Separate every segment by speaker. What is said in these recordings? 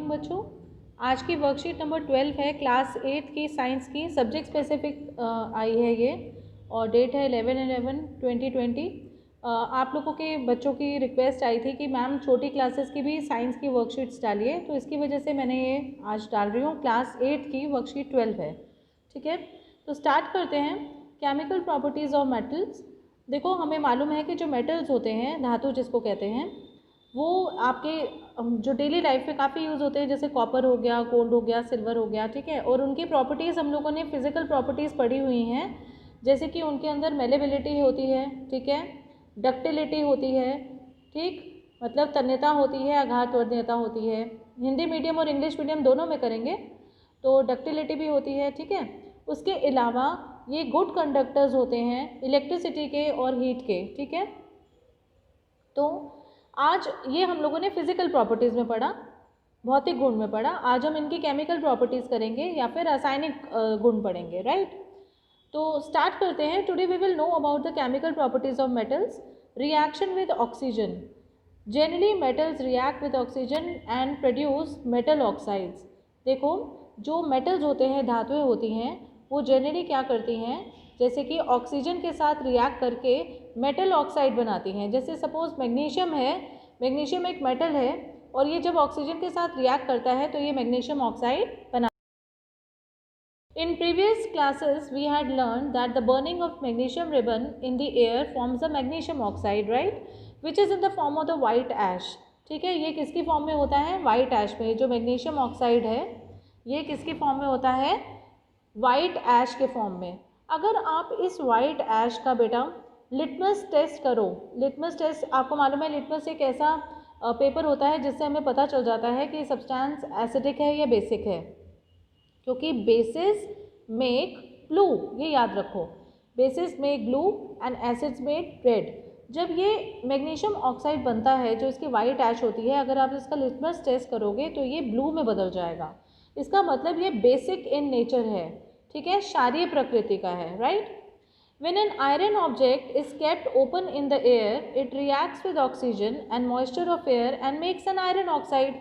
Speaker 1: बच्चों, आज की वर्कशीट नंबर 12 है क्लास 8 की साइंस की। सब्जेक्ट स्पेसिफिक आई है ये और डेट है 11/11/2020। आप लोगों के बच्चों की रिक्वेस्ट आई थी कि मैम छोटी क्लासेस की भी साइंस की वर्कशीट्स डालिए, तो इसकी वजह से मैंने ये आज डाल रही हूँ। क्लास 8 की वर्कशीट 12 है, ठीक है। तो स्टार्ट करते हैं। Chemical properties of metals. देखो, हमें मालूम है कि जो मेटल्स होते हैं, धातु जिसको कहते हैं, वो आपके जो डेली लाइफ में काफ़ी यूज़ होते हैं, जैसे कॉपर हो गया, गोल्ड हो गया, सिल्वर हो गया, ठीक है। और उनकी प्रॉपर्टीज़ हम लोगों ने फिजिकल प्रॉपर्टीज़ पढ़ी हुई हैं, जैसे कि उनके अंदर मेलेबिलिटी होती है, ठीक है, डक्टिलिटी होती है, ठीक, मतलब तन्यता होती है, आघात तन्यता होती है। हिंदी मीडियम और इंग्लिश मीडियम दोनों में करेंगे तो डक्टिलिटी भी होती है, ठीक है। उसके अलावा ये गुड कंडक्टर्स होते हैं इलेक्ट्रिसिटी के और हीट के, ठीक है। तो आज ये हम लोगों ने फिजिकल प्रॉपर्टीज़ में पढ़ा, भौतिक गुण में पढ़ा। आज हम इनकी केमिकल प्रॉपर्टीज़ करेंगे या फिर रासायनिक गुण पढ़ेंगे, राइट। तो स्टार्ट करते हैं। Today we will know about the chemical properties of metals. Reaction with oxygen. Generally metals react with oxygen and produce metal oxides. देखो, जो मेटल्स होते हैं, धातुएं होती हैं, वो जनरली क्या करती हैं, जैसे कि ऑक्सीजन के साथ रिएक्ट करके मेटल ऑक्साइड बनाती हैं। जैसे सपोज मैग्नीशियम है, मैग्नीशियम एक मेटल है और ये जब ऑक्सीजन के साथ रिएक्ट करता है तो ये मैग्नीशियम ऑक्साइड बना। In previous classes we had learned that the burning of magnesium ribbon in the air forms the magnesium oxide, right, which is in the form of the white ash, ठीक है। ये किसकी form में होता है? White ऐश में। जो magnesium oxide है ये किसकी फॉर्म में होता है? वाइट ऐश के फॉर्म में। अगर आप इस वाइट ऐश का बेटा लिटमस टेस्ट करो, लिटमस टेस्ट आपको मालूम है, लिटमस एक ऐसा पेपर होता है जिससे हमें पता चल जाता है कि सब्सटेंस एसिडिक है या बेसिक है, क्योंकि बेसिस मेक ब्लू, ये याद रखो, basis make blue and acids make red. जब ये मैग्नीशियम ऑक्साइड बनता है, जो इसकी वाइट ऐश होती है, अगर आप इसका लिटमस टेस्ट करोगे तो ये ब्लू में बदल जाएगा। इसका मतलब ये बेसिक इन नेचर है, ठीक है, क्षारीय प्रकृति का है, right. When an iron object is kept open in the air, it reacts with oxygen and moisture of air and makes an iron oxide.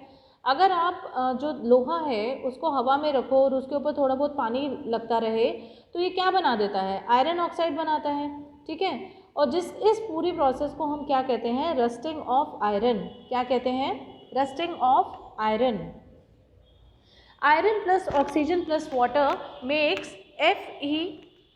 Speaker 1: अगर आप जो लोहा है उसको हवा में रखो और उसके ऊपर थोड़ा बहुत पानी लगता रहे तो ये क्या बना देता है? आयरन ऑक्साइड बनाता है, ठीक है। और इस पूरी प्रोसेस को हम क्या कहते हैं? Rusting of iron. क्या कहते हैं? Rusting of iron. Iron plus oxygen plus water makes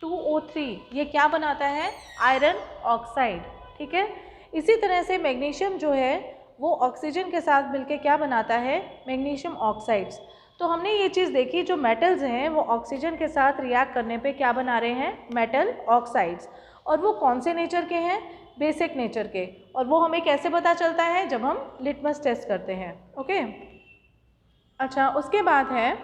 Speaker 1: Fe2O3। ये क्या बनाता है? आयरन ऑक्साइड, ठीक है। इसी तरह से मैग्नीशियम जो है वो ऑक्सीजन के साथ मिलके क्या बनाता है? Magnesium oxides. तो हमने ये चीज़ देखी, जो मेटल्स हैं वो ऑक्सीजन के साथ रिएक्ट करने पे क्या बना रहे हैं? Metal oxides. और वो कौन से नेचर के हैं? बेसिक नेचर के। और वो हमें कैसे पता चलता है? जब हम लिटमस टेस्ट करते हैं, ओके। अच्छा, उसके बाद है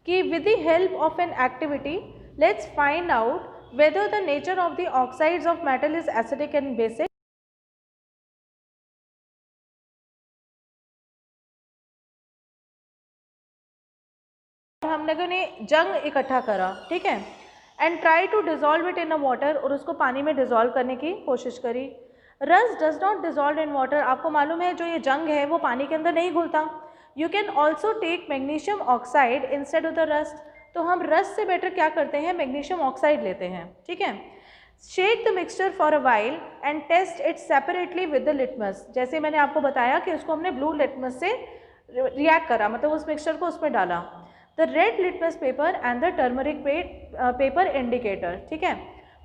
Speaker 1: कि with the help of an activity let's find out whether the nature of the oxides of metal is acidic and basic। हम लोगों ने जंग इकट्ठा करा, ठीक है, and try to dissolve it in a water, और उसको पानी में डिजोल्व करने की कोशिश करी। Rust does not dissolve in water. आपको मालूम है जो ये जंग है वो पानी के अंदर नहीं घुलता। You can also take magnesium oxide instead of the rust. तो हम रस्ट से बेटर क्या करते हैं? मैग्नीशियम ऑक्साइड लेते हैं, ठीक है। Shake the mixture for a while and test it separately with the litmus. जैसे मैंने आपको बताया कि उसको हमने ब्लू लिटमस से रिएक्ट करा, मतलब उस मिक्सचर को उसमें डाला। The red litmus paper and the turmeric paper indicator, ठीक है।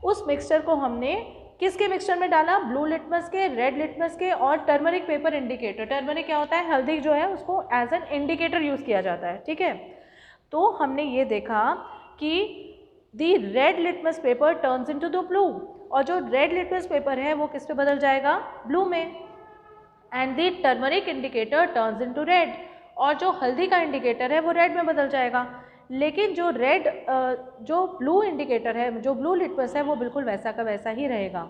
Speaker 1: उस मिक्सचर को हमने किसके मिक्सचर में डाला? ब्लू लिटमस के, रेड लिटमस के और टर्मरिक पेपर इंडिकेटर। टर्मरिक क्या होता है? हल्दी जो है उसको एज एन इंडिकेटर यूज़ किया जाता है, ठीक है। तो हमने ये देखा कि the red litmus paper turns into the blue, और जो रेड लिटमस पेपर है वो किस पे बदल जाएगा? ब्लू में। And the turmeric indicator turns into red, और जो हल्दी का इंडिकेटर है वो रेड में बदल जाएगा। लेकिन जो जो ब्लू इंडिकेटर है, जो ब्लू लिटमस है, वो बिल्कुल वैसा का वैसा ही रहेगा।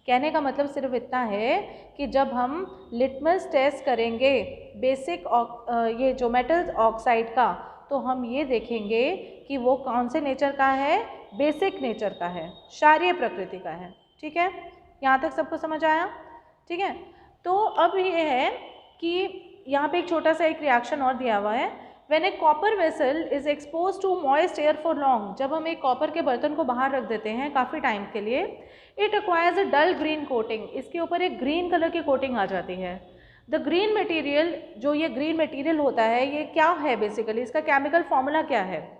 Speaker 1: कहने का मतलब सिर्फ इतना है कि जब हम लिटमस टेस्ट करेंगे बेसिक ये जो मेटल्स ऑक्साइड का, तो हम ये देखेंगे कि वो कौन से नेचर का है? बेसिक नेचर का है, क्षारीय प्रकृति का है, ठीक है। यहाँ तक सबको समझ आया? ठीक है। तो अब ये है कि यहाँ पे एक छोटा सा एक रिएक्शन और दिया हुआ है। When a copper vessel is expose to moist air for long, जब हम एक कॉपर के बर्तन को बाहर रख देते हैं काफ़ी टाइम के लिए, it acquires a dull green coating, इसके ऊपर एक ग्रीन कलर की कोटिंग आ जाती है। द ग्रीन मटेरियल, जो ये ग्रीन मटेरियल होता है ये क्या है बेसिकली, इसका केमिकल फॉर्मूला क्या है?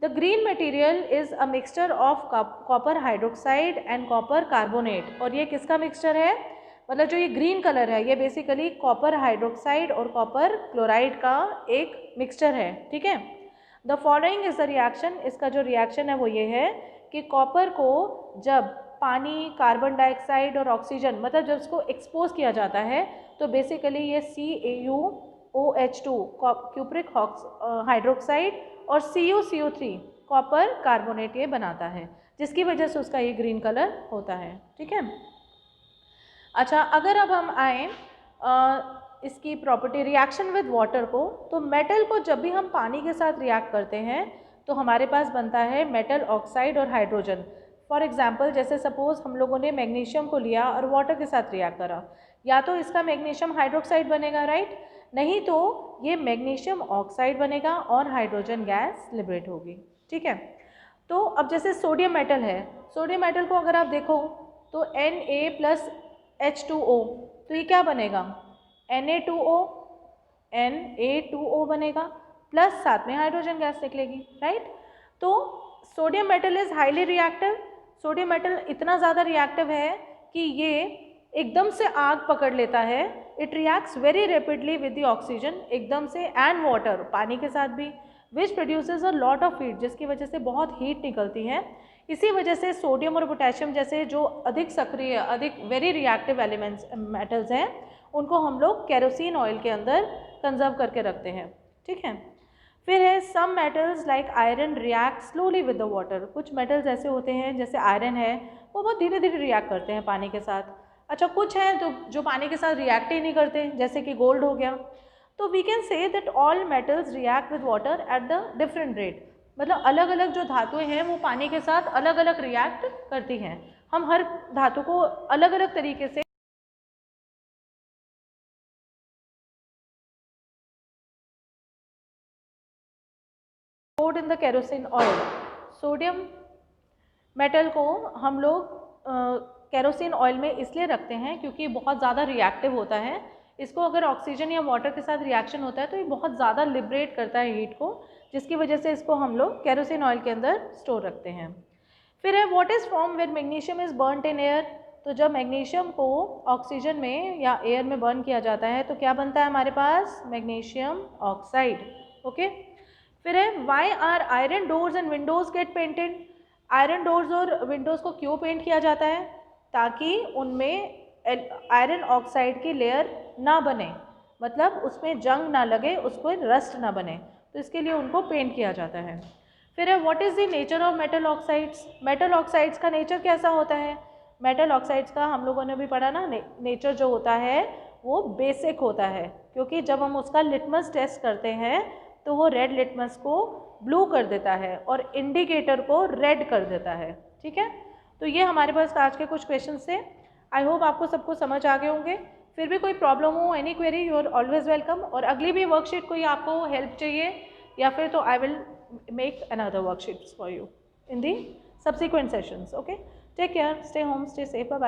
Speaker 1: The green material is a mixture of copper hydroxide and copper carbonate, और ये किसका मिक्सचर है? मतलब जो ये ग्रीन कलर है ये बेसिकली कॉपर हाइड्रोक्साइड और कॉपर क्लोराइड का एक मिक्सचर है, ठीक है। The following is the reaction, इसका जो रिएक्शन है वो ये है कि कॉपर को जब पानी, कार्बन डाइऑक्साइड और ऑक्सीजन, मतलब जब उसको एक्सपोज किया जाता है तो बेसिकली ये CaOH2 क्यूप्रिक हाइड्रोक्साइड और CuCO3 कॉपर कार्बोनेट ये बनाता है, जिसकी वजह से उसका ये ग्रीन कलर होता है, ठीक है। अच्छा, अगर अब हम आए इसकी प्रॉपर्टी रिएक्शन विद वाटर को, तो मेटल को जब भी हम पानी के साथ रिएक्ट करते हैं तो हमारे पास बनता है मेटल ऑक्साइड और हाइड्रोजन। फॉर एग्जांपल जैसे सपोज हम लोगों ने मैग्नीशियम को लिया और वाटर के साथ रिएक्ट करा, या तो इसका मैग्नीशियम हाइड्रोक्साइड बनेगा, राइट, नहीं तो ये मैग्नीशियम ऑक्साइड बनेगा और हाइड्रोजन गैस लिबरेट होगी, ठीक है। तो अब जैसे सोडियम मेटल है, सोडियम मेटल को अगर आप देखो तो Na+H2O, तो ये क्या बनेगा? Na2O बनेगा, प्लस साथ में हाइड्रोजन गैस निकलेगी, राइट। तो sodium metal is highly reactive, sodium metal इतना ज़्यादा रिएक्टिव है कि ये एकदम से आग पकड़ लेता है। It reacts very rapidly with the oxygen, एकदम से, एंड वाटर, पानी के साथ भी, which produces a lot of heat, जिसकी वजह से बहुत हीट निकलती है। इसी वजह से सोडियम और पोटेशियम जैसे जो अधिक सक्रिय, अधिक वेरी रिएक्टिव एलिमेंट्स मेटल्स हैं, उनको हम लोग केरोसिन ऑयल के अंदर कंजर्व करके रखते हैं, ठीक है। फिर है some metals like iron react slowly with the water, कुछ मेटल्स ऐसे होते हैं जैसे आयरन है वो बहुत धीरे धीरे रिएक्ट करते हैं पानी के साथ। अच्छा, कुछ हैं जो पानी के साथ रिएक्ट ही नहीं करते, जैसे कि गोल्ड हो गया। तो we can say that all metals react with water at the different rate, मतलब अलग अलग जो धातुएं हैं वो पानी के साथ अलग अलग रिएक्ट करती हैं। हम हर धातु को अलग अलग तरीके से stored in the kerosene oil, sodium metal को हम लोग केरोसिन ऑयल में इसलिए रखते हैं क्योंकि बहुत ज़्यादा रिएक्टिव होता है। इसको अगर ऑक्सीजन या वाटर के साथ रिएक्शन होता है तो ये बहुत ज़्यादा लिबरेट करता है हीट को, जिसकी वजह से इसको हम लोग केरोसिन ऑयल के अंदर स्टोर रखते हैं। फिर है what is form when magnesium is burned in air, तो जब मैग्नीशियम को ऑक्सीजन में या एयर में बर्न किया जाता है तो क्या बनता है हमारे पास? Magnesium oxide, okay. फिर है why are iron doors and windows get painted, iron doors और विंडोज़ को क्यों पेंट किया जाता है? ताकि उनमें आयरन ऑक्साइड की लेयर ना बने, मतलब उसमें जंग ना लगे, उसको रस्ट ना बने, तो इसके लिए उनको पेंट किया जाता है। फिर है what is the nature of metal oxides, metal oxides का नेचर कैसा होता है? मेटल ऑक्साइड्स का हम लोगों ने भी पढ़ा ना, नेचर जो होता है वो बेसिक होता है, क्योंकि जब हम उसका लिटमस टेस्ट करते हैं तो वो रेड लिटमस को ब्लू कर देता है और इंडिकेटर को रेड कर देता है, ठीक है। तो ये हमारे पास आज के कुछ क्वेश्चन थे। आई होप आपको सबको समझ आ गए होंगे। फिर भी कोई प्रॉब्लम हो, any query, you are always welcome. और अगली भी वर्कशीट कोई आपको हेल्प चाहिए या फिर तो I will make another worksheets for you in the subsequent sessions. Okay, take care, stay home, stay safe, bye bye.